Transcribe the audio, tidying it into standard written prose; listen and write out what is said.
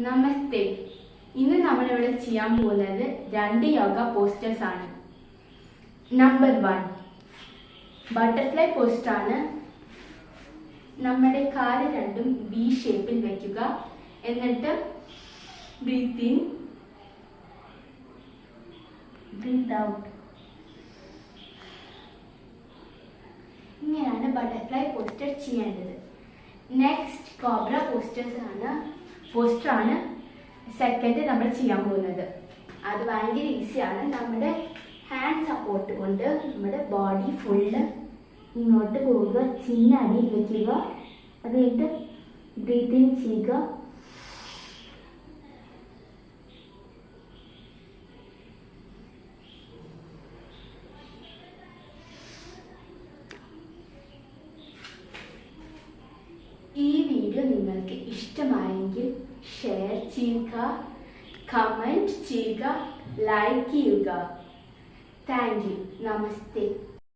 നമസ്തേ. ഇന്ന് നമ്മളിവിടെ ചെയ്യാൻ പോകുന്നത് 2 യോഗ പോസ്റ്റേഴ്സ് ആണ്. നമ്പർ 1 ബട്ടർഫ്ലൈ പോസ്റ്റർ ആണ്. നമ്മുടെ കാല് രണ്ടും വി ഷേപ്പിൽ വെക്കുക. എന്നിട്ട് ബ്രീത്ത് ഇൻ, ബ്രീത്ത് ഔട്ട്. ഇങ്ങനെയാണ് ബട്ടർഫ്ലൈ പോസ്റ്റർ ചെയ്യേണ്ടത്. നെക്സ്റ്റ് കോബ്ര പോസ്റ്റർ ആണ് സെക്കൻഡ് നമ്മൾ ചെയ്യാൻ പോകുന്നത്. അത് ഭയങ്കര ഈസിയാണ്. നമ്മുടെ ഹാൻഡ് സപ്പോർട്ട് കൊണ്ട് നമ്മുടെ ബോഡി ഫുള്ള് ഇങ്ങോട്ട് പോവുക, ചിന്ന അടിയിൽ വയ്ക്കുക. അത് കഴിഞ്ഞിട്ട് ബ്രീത്ത് ഇൻ ചെയ്യുക. ഈ വീഡിയോ നിങ്ങൾക്ക് ഇഷ്ടമായെങ്കിൽ ഷെയർ ചെയ്യുക, കമൻറ്റ് ചെയ്യുക, ലൈക്ക് ചെയ്യുക. Thank you. നമസ്തേ.